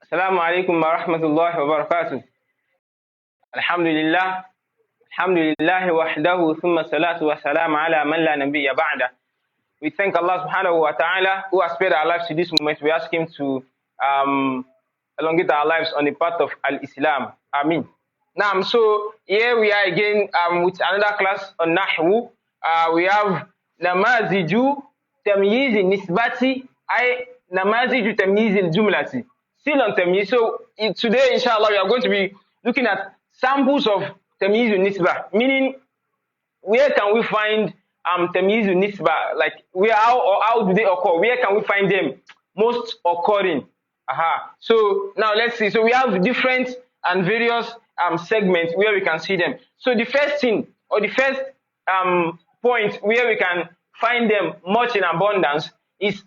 السلام عليكم ورحمة الله وبركاته. الحمد لله وحده ثم الصلاة والسلام على من لا نبي بعده. We thank Allah subhanahu wa ta'ala who has spared our lives to this moment. We ask him to elongate our lives on the path of Al-Islam. Ameen. Now, so here we are again with another class on Nahw. We have نماذج تمييز النسبة أي نماذج تمييز الجملة. Still on تمييز. So today, inshallah, we are going to be looking at samples of تمييز النسبة, meaning where can we find تمييز النسبة, like how do they occur? Where can we find them most occurring? So now let's see. So we have different and various segments where we can see them. So the first thing, or the first point where we can find them much in abundance is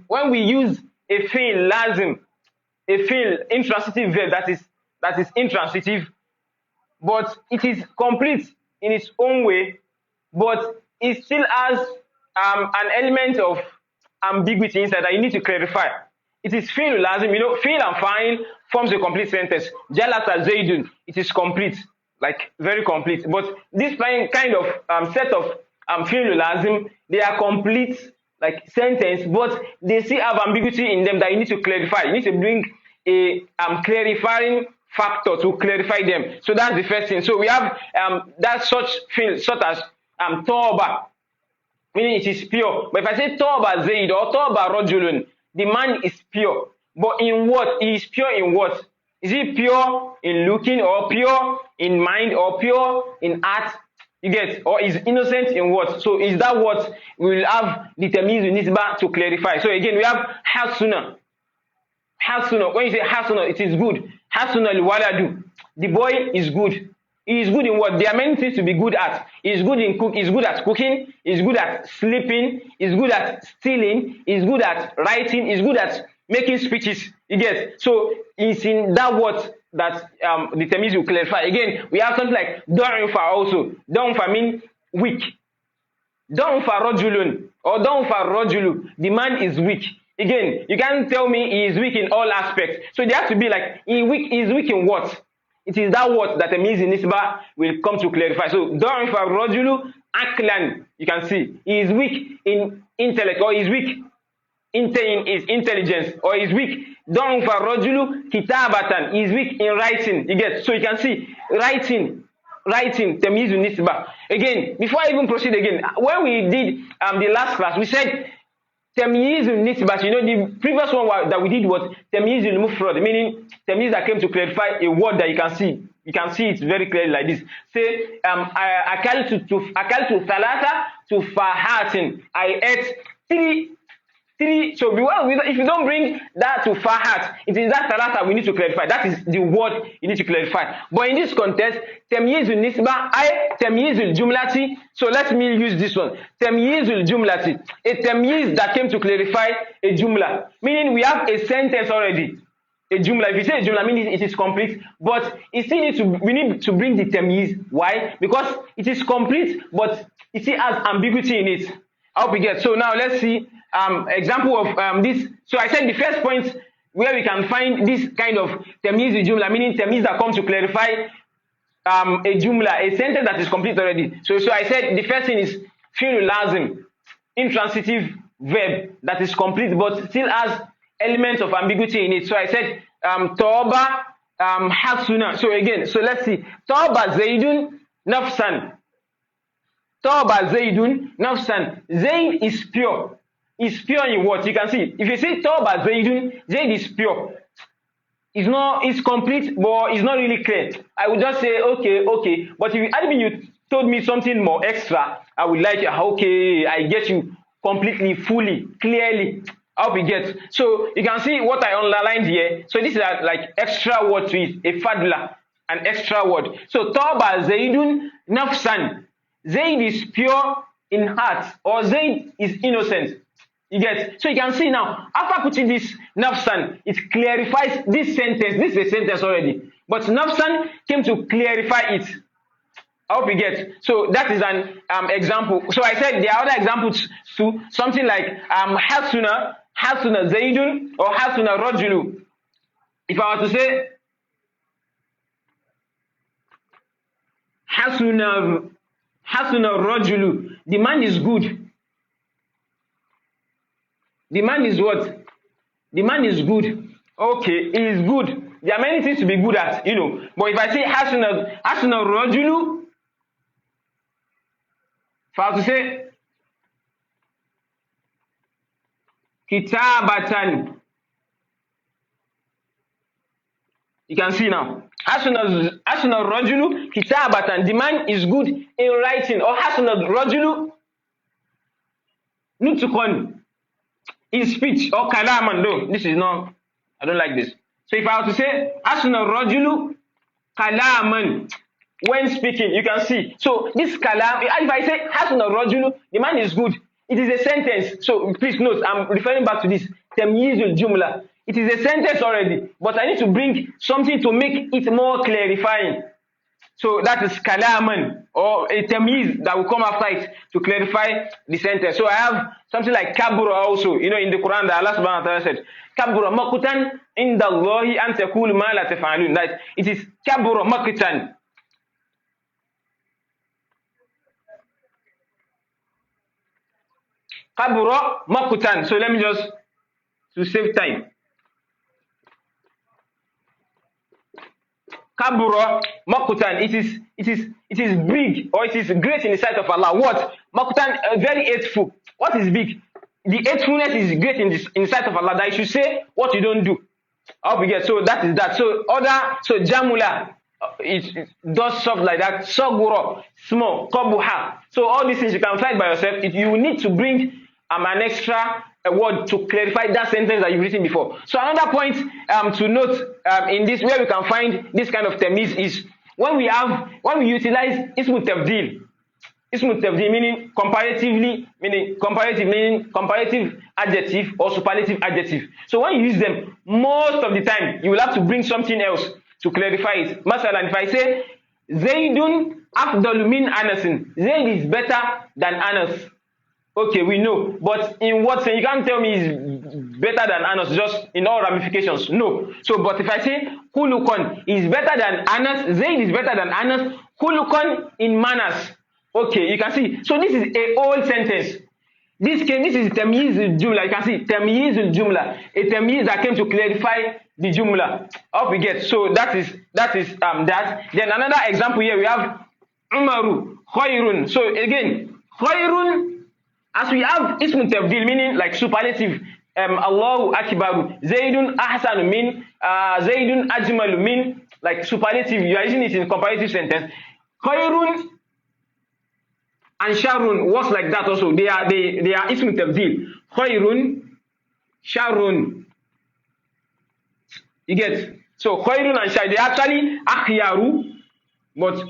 when we use a fi'l lazim, a fi'l intransitive verb that is intransitive, but it is complete in its own way, but it still has an element of ambiguity inside that you need to clarify. It is fi'l lazim, fi'l and fa'il forms a complete sentence. Jalasa Zaidun, it is complete, like very complete. But this kind of set of fi'l lazim, they are complete, like sentence, but they still have ambiguity in them that you need to clarify. You need to bring a clarifying factor to clarify them. So that's the first thing. So we have that such fi'l, such as Tawba, meaning it is pure. But if I say Tawba Zaid or Tawba Rajulun, the man is pure. But in what? He is pure in what? Is he pure in looking, or pure in mind, or pure in heart? You get? Or is innocent in what? So is that what we will have the Tamiz Nisba to clarify? So again, we have Hasuna. Hasuna. When you say Hasuna, it is good. Hasuna al-waladu. The boy is good. He is good in what? There are many things to be good at. He is good in he's good at cooking, he's good at sleeping, he's good at stealing, he's good at writing, he's good at making speeches. You get? So it's in that what that the Tamiz will clarify. Again, we have something like Da'ufa also. Da'ufa mean weak. Da'ufa rajulun or Da'ufa rajulu. The man is weak. Again, you can't tell me he is weak in all aspects. So they have to be like he is weak in what? It is that word that Tamiz Nisba will come to clarify. So Da'ufa rajulu aklan. You can see he is weak in intellect, or he is weak in his intelligence, or is weak. Da'ufa rajulu kitabatan. He is weak in writing. You get? So you can see writing, Tamiz Nisba. Again, before I even proceed again, when we did the last class, we said Tamiz Nisba. The previous one that we did was Tamiz al-Mufrad, meaning Tamiz that came to clarify a word that you can see. You can see it very clearly like this. Say, akaltu thalatha tufahatin. I ate three. So if you don't bring that to fahat, it is that thalatha we need to clarify. That is the word you need to clarify. But in this context, Tamiz al-Nisba, Tamiz al-Jumlati. So let me use this one. Tamiz al-Jumlati. A Tamiz that came to clarify a Jumla. Meaning we have a sentence already. A Jumla. If you say a Jumla, meaning it is complete. But we need to bring the Tamiz. Why? Because it is complete, but it still has ambiguity in it. I hope you get. So now let's see example of this. So I said the first point where we can find this kind of Tamiz Jumla, meaning Tamiz that comes to clarify a Jumla, a sentence that is complete already. So I said the first thing is fi'l lazim, intransitive verb that is complete but still has elements of ambiguity in it. So I said Tawba hasuna. So again, so let's see. Tawba Zaidun nafsan. Tawba Zaidun nafsan. Zaid is pure. Is pure in what? You can see. If you say Tawba Zaidun, Zaid is pure. It's complete, but it's not really clear. I would just say, okay. But if you told me something more extra, I would like, okay, I get you completely, fully, clearly. I hope you get. So you can see what I underlined here. So this is like extra word to it, a fadla, an extra word. So Tawba Zaidun nafsan. Zaid is pure in heart, or Zaid is innocent. You get? So you can see now, after putting this nafsan, it clarifies this sentence. This is a sentence already. But nafsan came to clarify it. I hope you get. So that is an example. So I said there are other examples too. Something like hasuna Zaidun or hasuna Rajulu. If I were to say Hasuna Rajulu, the man is good. The man is what? The man is good. Okay, he is good. There are many things to be good at, you know. But if I say Hasuna Rajulu, if I were to say Kitabatan, you can see now. Hasuna Rajulu Kitabatan, the man is good in writing. Or Hasuna Rajulu Nutukon, in speech. Or Kalaman, no, this is not, I don't like this. So if I were to say Hasuna Rajulu Kalaman, when speaking, you can see. So this Kalam, if I say Hasuna Rajulu, the man is good, it is a sentence. So please note, I'm referring back to this Tamyizul Jumla. It is a sentence already, but I need to bring something to make it more clarifying. So that is Kalaman, or a Tamyiz that will come after it to clarify the sentence. So I have something like Kabura also, you know, in the Quran that Allah subhanahu wa ta'ala said, Kabura makutan inda Allahi an taqulu ma la taf'alun. That it is Kabura makutan. Kabura makutan. So let me just, to save time. Kabura makutan. It is big, or it is great in the sight of Allah. What? Makutan, very hateful. What is big? The hatefulness is great in the sight of Allah, that you should say what you don't do. I hope you get. So that is that. So Jamula, it does stuff like that. Sagura, small. Qabuha. So all these things you can find by yourself. You need to bring an extra word to clarify that sentence that you've written before. So another point to note in this, where we can find this kind of tamiz, is when we utilize ismu tafdil. Ismu tafdil meaning comparative adjective or superlative adjective. So when you use them, most of the time you will have to bring something else to clarify it. Masalan, if I say Zaydun afdalu min Anasin, Zayd is better than Anas. Okay, we know, but in what sense? You can't tell me he's better than Anas just in all ramifications. No. So, but if I say Kulukon is better than Anas, Zayd is better than Anas, Kulukon in manners. Okay, you can see. So this is a whole sentence. This is Tamyizul Jumla. You can see Tamyizul Jumla, a Tamyiz that came to clarify the Jumla. Up we get. So that is that. Then another example here we have Umaru Khairun. So again, Khairun. As we have ismu tafdil, meaning like superlative, Allahu Akbaru, Zaydun Ahsanu min, Zaydun Ajmalu min, like superlative, you are using it in comparative sentence. Khairun and Sharun works like that also. They are ismu tafdil. Khairun, Sharun. You get? So Khairun and Sharun, they actually Akhyaru, but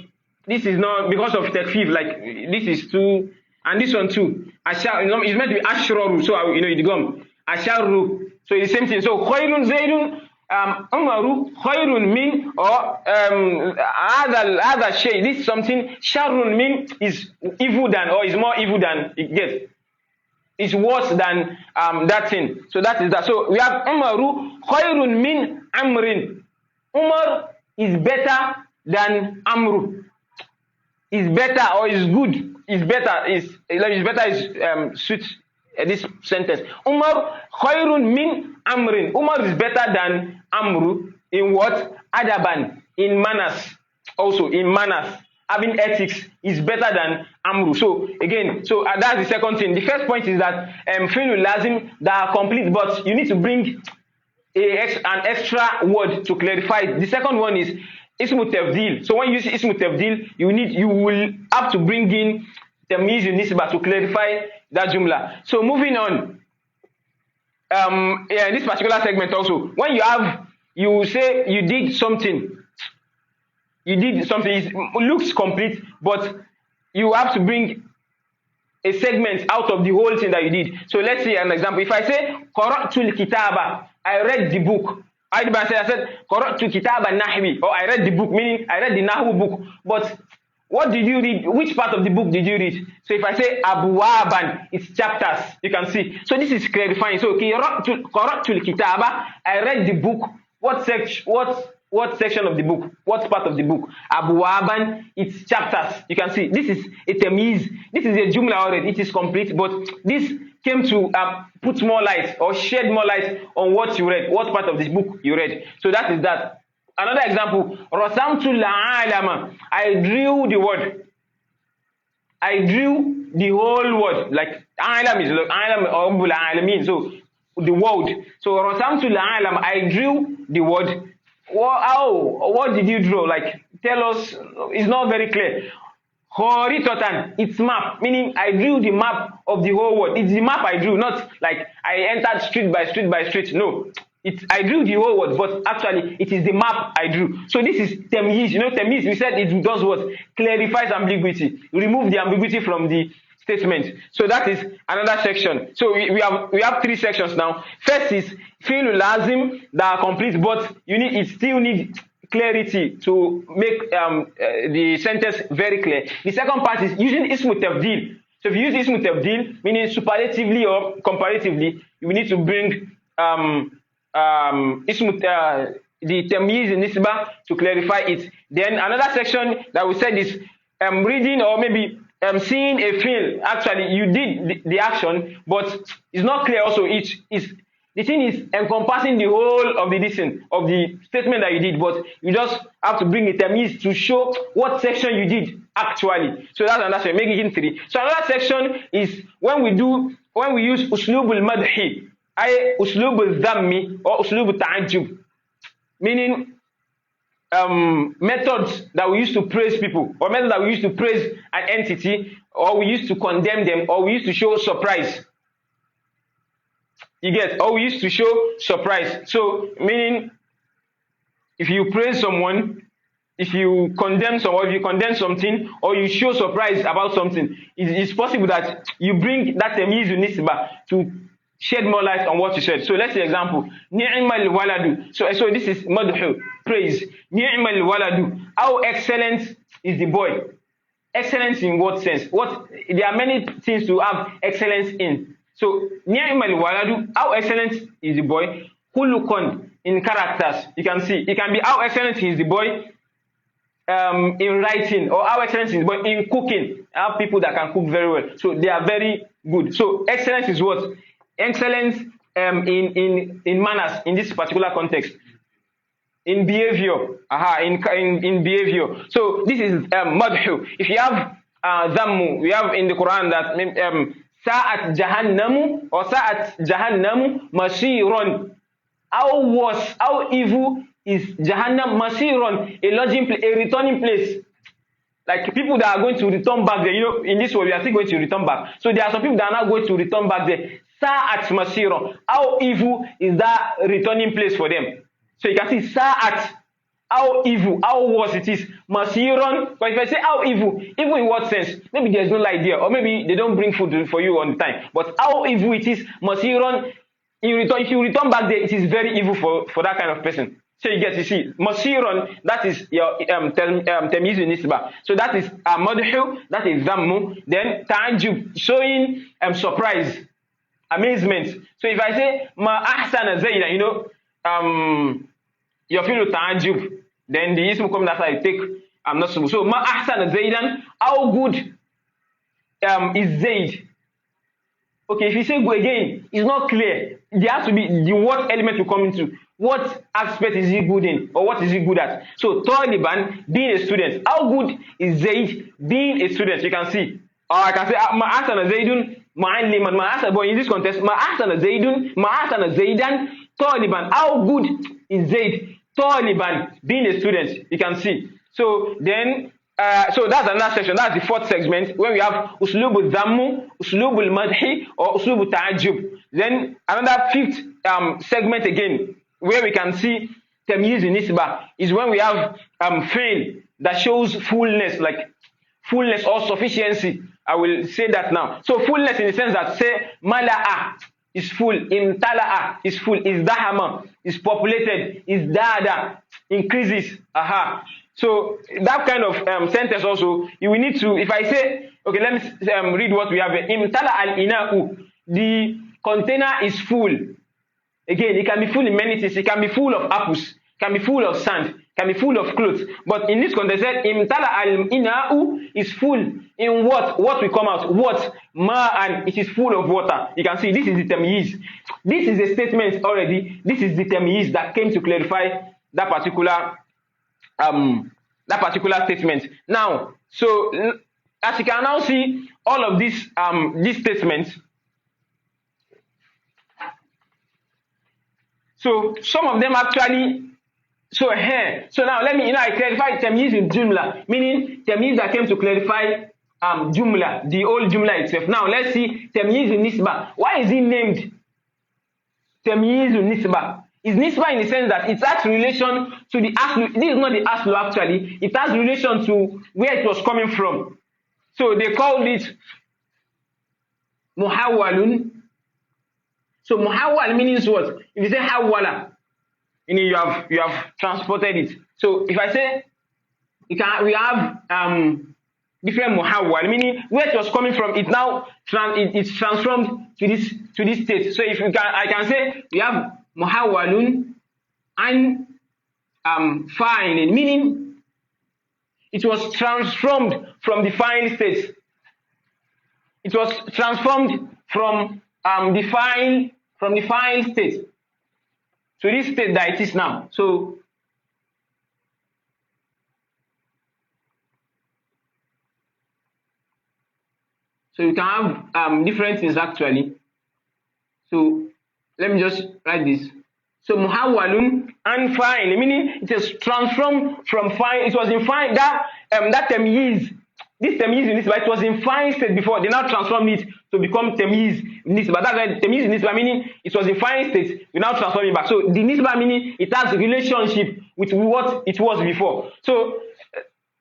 this is not because of takfif, like this is too. And this one too, it's meant to be ashraru, so you know it gone asharu. So it's the same thing. So khairun zaidun umaru khairun min, or other shay. This is something sharrun min is evil than, or is more evil than. It gets, it's worse than that thing. So that is that. So we have umaru khairun min amrin. Umar is better than Amru. Is better or is good. Is better suits this sentence. Umar khairun min amrin. Umar is better than Amru in what? Adaban, in manners. Also in manners, having ethics, is better than Amru. So again, that's the second thing. The first point is that fi'lul lazim that are complete, but you need to bring an extra word to clarify it. The second one is ismu tafdil. So when you use ismu tafdil, you will have to bring in Tamyiz and Nisbah to clarify that jumla. So moving on, in this particular segment also, when you say you did something, it looks complete, but you have to bring a segment out of the whole thing that you did. So let's see an example. If I say qara'tul kitaba, I read the book. I said qara'tul kitaba nahwi, or I read the book, meaning I read the Nahw book. But what did you read? Which part of the book did you read? So if I say abwaban, it's chapters. You can see. So this is clarifying. So qara'tul kitaba, I read the book What section of the book? What part of the book? Abwaban, it's chapters. You can see this is a tamiz. This is a jumla already. It is complete, but this came to put more light or shed more light on what you read, what part of this book you read. So that is that. Another example, Rasamtu la'alama. I drew the word. I drew the whole word. Like alam is alam or alamin. So the word. So Rasamtu la'alam. I drew the word. What did you draw? Like, tell us. It's not very clear. Horitatan, it's map, meaning I drew the map of the whole world. It's the map I drew, not like I entered street by street by street. No, I drew the whole world, but actually it is the map I drew. So this is tamiz. You know, tamiz, we said it does what? Clarifies ambiguity. Remove the ambiguity from the statement. So that is another section. So we have three sections now. First is fi'l lazim that are complete, but it still needs clarity to make the sentence very clear. The second part is using ismu tafdil. So if you use ismu tafdil, meaning superlatively or comparatively, you need to bring ismu the tamyiz in nisbah to clarify it. Then another section that we said is reading or maybe seeing a film. Actually, you did the action, but it's not clear. Also, the thing is encompassing the whole of the statement that you did, but you just have to bring a tamiz to show what section you did actually. So that's another section, make it in three. So another section is when we use uslubul madhi, uslubul dhammi or uslubul ta'ajjub, meaning methods that we use to praise people, or methods that we use to praise an entity, or we use to condemn them, or we use to show surprise. You get, or we used to show surprise. So, meaning, if you praise someone, if you condemn someone, if you condemn something, or you show surprise about something, it's possible that you bring that tamiz nisbah to shed more light on what you said. So, let's say example, ni'mal waladu. So this is madhu, praise. Ni'mal waladu. How excellent is the boy? Excellence in what sense? There are many things to have excellence in. So, ni'mal waladu, how excellent is the boy? Hulukon, in characters. You can see, it can be how excellent is the boy in writing, or how excellent is the boy in cooking. I have people that can cook very well. So, they are very good. So, excellence is what? Excellence in manners, in this particular context. In behavior. In behavior. So, this is madhu. If you have dhammu, we have in the Quran that Sa'at jahannamu or Sa'at jahannamu masiron. How evil is Jahannam masiron, a returning place. Like people that are going to return back there. You know, in this world we are still going to return back. So there are some people that are not going to return back there. Sa'at masiron. How evil is that returning place for them? So you can see Sa'at. How evil, how worse it is. Masiron. But if I say how evil in what sense? Maybe there's no light there, or maybe they don't bring food for you on time. But how evil it is, Masiron, if you return back there, it is very evil for that kind of person. So you see, Masiron, that is your tamiz nisbah. So that is madhu, that is dhammu. Then ta'ajjub, showing surprise, amazement. So if I say ma ahsana zayda, you know, your fi'l ta'ajjub, then the ism comes after I take not so ma ahsana zaydan, how good is Zayd? Okay, if you say go again, it's not clear. There has to be the what element to come into. What aspect is he good in, or what is he good at? So Taliban, being a student, how good is Zayd being a student? You can see. Or I can say ma ahsana zaydun ma'alliman, ma ahsana, but in this context, ma ahsana zaydun, ma ahsana zaydan Taliban, how good is Zayd Taliban being a student? You can see. So then so that's another section. That's the fourth segment when we have uslubul dhammu, uslubul madhi, or uslubul ta'ajjub. Then another fifth segment again where we can see tamyiz nisbah is when we have fi'l that shows fullness, like fullness or sufficiency. I will say that now. So fullness in the sense that say mala'a is full, imtala'a is full, is dahama is populated, is dada increases. So that kind of sentence also, you will need to, if I say, okay, let me read what we have here. Imtala al-ina'u, the container is full. Again, it can be full in many things. It can be full of apples, can be full of sand, can be full of clothes. But in this context, imtala al-ina'u is full in what? What will come out? What? Ma, and it is full of water. You can see this is the tamiyiz. This is a statement already. This is the tamiyiz that came to clarify that particular statement. Now, so as you can now see, all of these statements. So some of them actually. So here, so now let me, I clarify tamiyiz in jumla, meaning tamiyiz that came to clarify jumla, the old jumla itself. Now let's see tamiyiz in nisba. Why is it named tamiyiz in nisba? Is nisba in the sense that it has relation to the aslu. This is not the aslu actually. It has relation to where it was coming from. So they called it muhawwalun. So muhawwal means what? If you say hawwala, you have transported it. So if I say we have different muhawwal, meaning where it was coming from, it now it's transformed to this state. So if I can say we have muhawwalun and fa'ilin, meaning it was transformed from the fa'il state. It was transformed from the fa'il state to this state that it is now. So you can have different things actually. So let me just write this. So muhawwalun and fa'il, meaning it is transformed from fa'il. It was in fa'il that tamiyiz. This tamiyiz in nisba, it was in fa'il state before. They now transformed it to become tamiyiz in nisba. That's why tamiyiz in nisba meaning it was in fa'il state. We now transform it back. So the nisba meaning it has a relationship with what it was before. So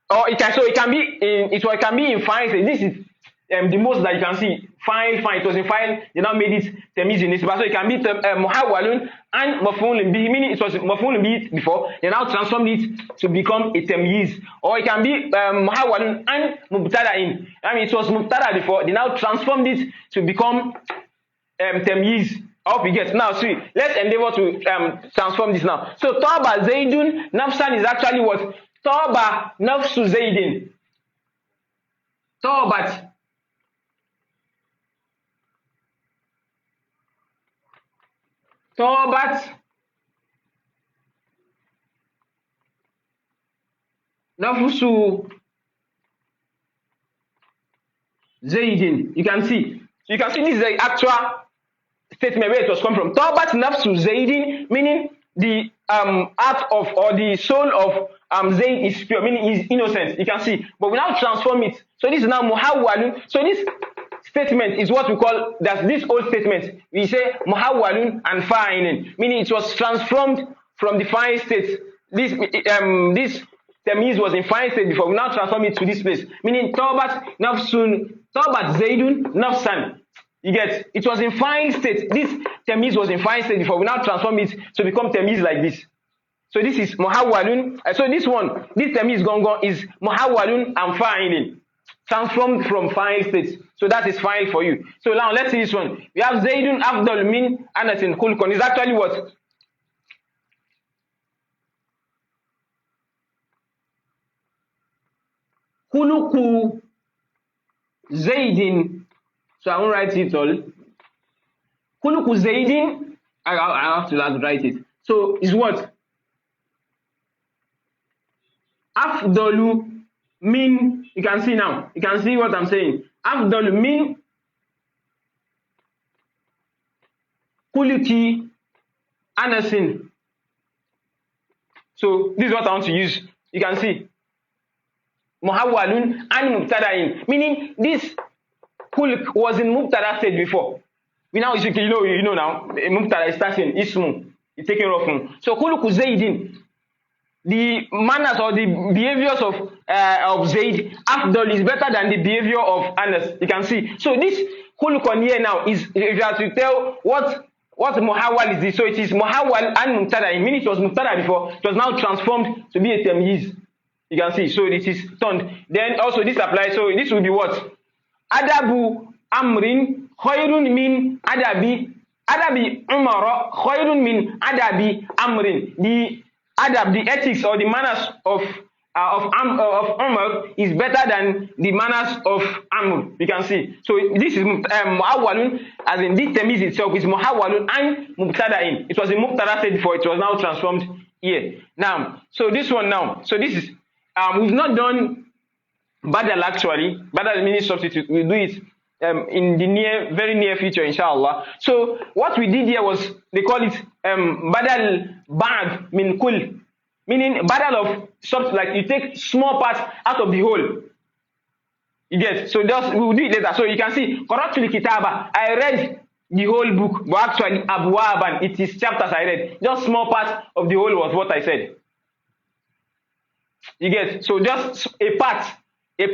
it can be in fa'il state. This is the most that you can see. Fine. It was in fa'il. They now made it tamiyiz in nisba. So it can be muhawwalun and maf'ulun bihi, meaning it was maf'ulun bihi before. They now transformed it to become a tamiyiz. Or it can be muhawwalun and mubtada'in. I mean, it was mubtada before. They now transformed it to become tamiyiz. I hope you get. Now, see, let's endeavor to transform this now. So taba zaidun nafsan is actually what? Taba nafsu zaidin. Tabat nafsu zaidin. You can see this is the actual statement where it was come from. Tabat nafsu zaidin, meaning the heart of or the soul of Zaid is pure, meaning he is innocent. You can see, but we now transform it. So this is now muhawwalun. So this statement is what we call, that's this old statement. We say muhawwalun and fa'ilin, meaning it was transformed from the fa'il state. This tamiyiz was in fa'il state before. We now transform it to this place, meaning tabat zaidun nafsan. You get, it was in fa'il state. This tamiyiz was in fa'il state before. We now transform it to become tamiyiz like this. So this is muhawwalun. So this tamiyiz gongon is muhawwalun and fa'ilin, transformed from fa'il state. So that is fa'il for you. So now let's see this one. We have Zaidun afdal min anasin khulqan. Is actually what? Khuluqu Zaidin. So I won't write it all. Khuluqu Zaidin. I have to write it. So is what? Afdalu min. You can see now. You can see what I'm saying. Afdalu min khuluqi anasin. So this is what I want to use. You can see muhawwalun and mubtada'in, meaning this khuluq was in mubtada state before. We now you know now mubtada is starting ismu, it's taking off. So khuluqu zaidin, the manners or the behaviors of Zaid afdal is better than the behavior of Anas. You can see. So this khuluqan here now is, if you have to tell what muhawwal is this, so it is muhawwal and mubtada, meaning it was mubtada before, it was now transformed to be a tamyiz. You can see, so it is turned. Then also this applies, so this will be what? Adabu amrin khairun min adabi Adabi Umar khayrun min adabi Amrin. The adab, the ethics or the manners of Umar is better than the manners of Amr. You can see. So this is muhawwalun, as in this tamiz itself is muhawwalun and mubtada'in. It was a mubtada said before, it was now transformed here. Now, so this one now. So this is we've not done badal actually. Badal meaning substitute. We'll do it in the very near future, inshallah. So what we did here was, they call it badal ba'd min kull, meaning badal of something, like you take small parts out of the whole. You get? So just we will do it later. So you can see, qara'tu al-kitaba, I read the whole book, but actually abwaban, it is chapters I read. Just small parts of the whole was what I said. You get? So just a part, it's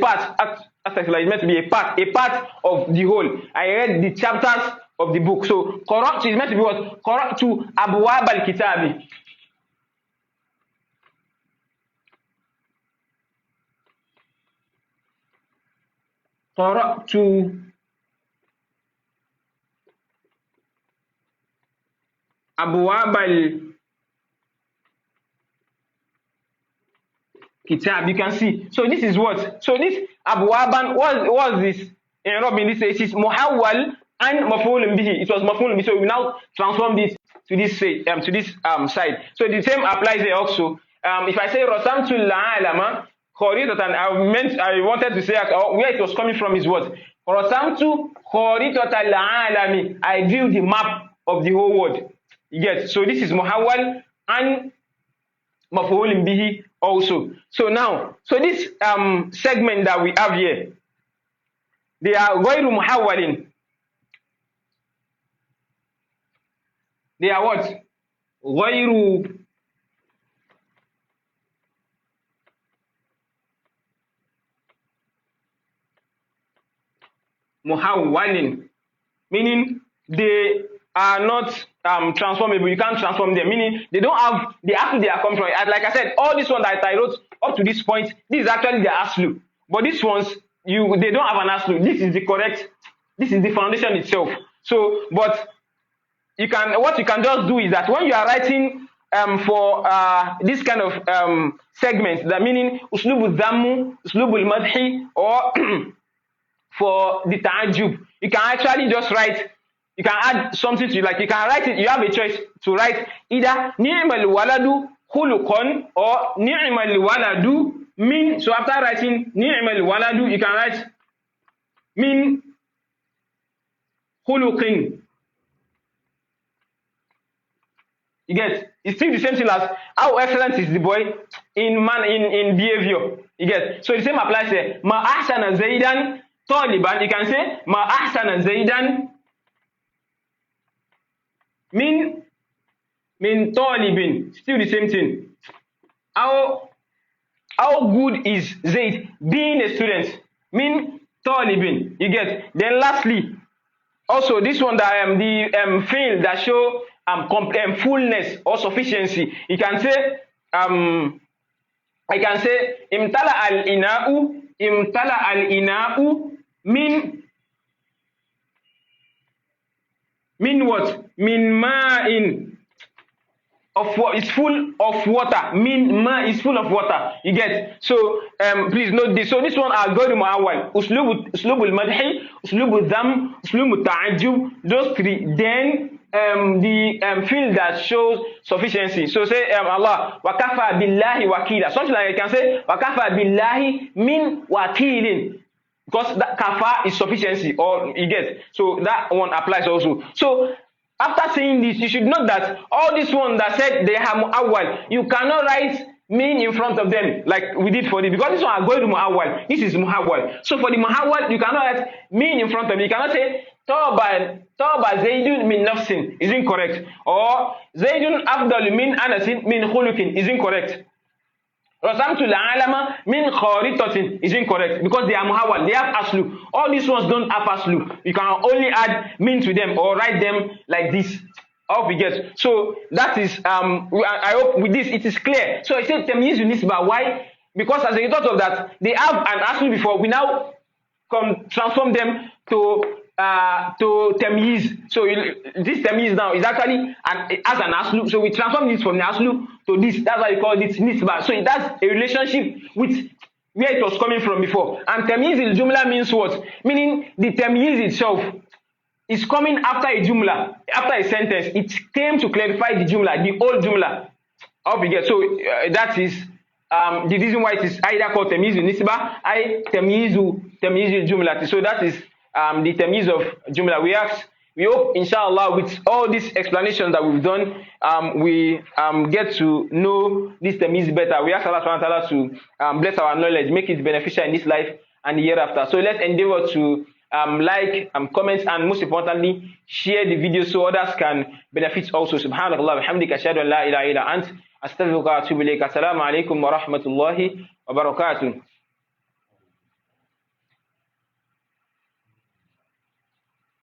meant to be a part of the whole. I read the chapters of the book. So qara'tu is meant to be what? Qara'tu abwab al-kitabi. qara'tu abwab al-kitab. You can see. So this is what? So this abwaban, was this? In Arabic, this says it's muhawwal and maf'ulun bihi. It was maf'ulun bihi. So we now transform this to this side. So the same applies here also. If I say rasamtu al-alama kharitatan, I wanted to say where it was coming from is what? Rasamtu kharitatan al-alami. I drew the map of the whole world. You get? So this is muhawwal and maf'ulun bihi also. So now, so this segment that we have here, they are ghayru muhawwalin. They are what? Ghayru muhawwalin, meaning they are not transformable. You can't transform them, meaning they don't have the aslu they are coming from. Like I said, all this one that I wrote up to this point, this is actually the aslu. But these ones, they don't have an aslu. This is the correct, this is the foundation itself. So, but what you can just do is that when you are writing for this kind of segments, that meaning uslubul dhammu, uslubul madhi, or for the ta'ajjub, you can actually just write. You can add something to it, like you can write it. You have a choice to write either ni'mal waladu khuluqan or ni'mal waladu min. So after writing ni'mal waladu, you can write min khuluqin. You get? It's still the same thing as how excellent is the boy in behavior. You get? So the same applies here. Ma ahsana zaidan taliban. You can say ma ahsana zaidan min talibin. Still the same thing. How good is Zaid being a student? Min talibin. You get? Then lastly, also this one that the field that show fullness or sufficiency. You can say I can say imtala al ina'u min what? Min ma'in. Of what is full of water. Min ma is full of water. You get? So please note this. So this one are ghayru mu'awwal. Uslubul madhi, uslubul dham, uslubul ta'ajjub. Those three. Then the field that shows sufficiency. So say Allah wakafa billahi wakila. Something like you can say wakafa billahi min wakilin. Because that kafa is sufficiency, or you get. So that one applies also. So after saying this, you should note that all this one that said they have mu'awwal, you cannot write min in front of them like we did for it, because this one are going to mu'awwal. This is mu'awwal. So for the mu'awwal, you cannot write min in front of them. You cannot say Tawba Zaydun min nafsin is incorrect, or Zaydun afdal min anasin min khuluqin is incorrect. Rasamtu al-alama min kharitatin is incorrect, because they are muhawwal, they have aslu. All these ones don't have aslu. You can only add min to them or write them like this. How we get? So that is I hope with this it is clear. So I said Tamiyiz Nisba. Why? Because as a result of that, they have an aslu before. We now transform them to to tamiz. So this tamiz now is actually as an aslu. So we transform this from the aslu to this. That's why we call it nisba. So it has a relationship with where it was coming from before. And tamiz al-jumla means what? Meaning the tamiz itself is coming after a jumla, after a sentence. It came to clarify the jumla, the old jumla. I hope you get. So that is the reason why it is either called tamiz nisba, tamiz al-jumla. So that is the tamiz of jumla. We hope, inshallah, with all these explanations that we've done, we get to know this tamiz better. We ask Allah subhanahu wa ta'ala to bless our knowledge, make it beneficial in this life and the hereafter. So let's endeavor to like, comment, and most importantly, share the video so others can benefit also. Subhanallah, bihamdika, ashhadu an la ilaha illa ant, astaghfiruka wa atubu ilayk. Assalamu alaikum wa rahmatullahi wa barakatuh.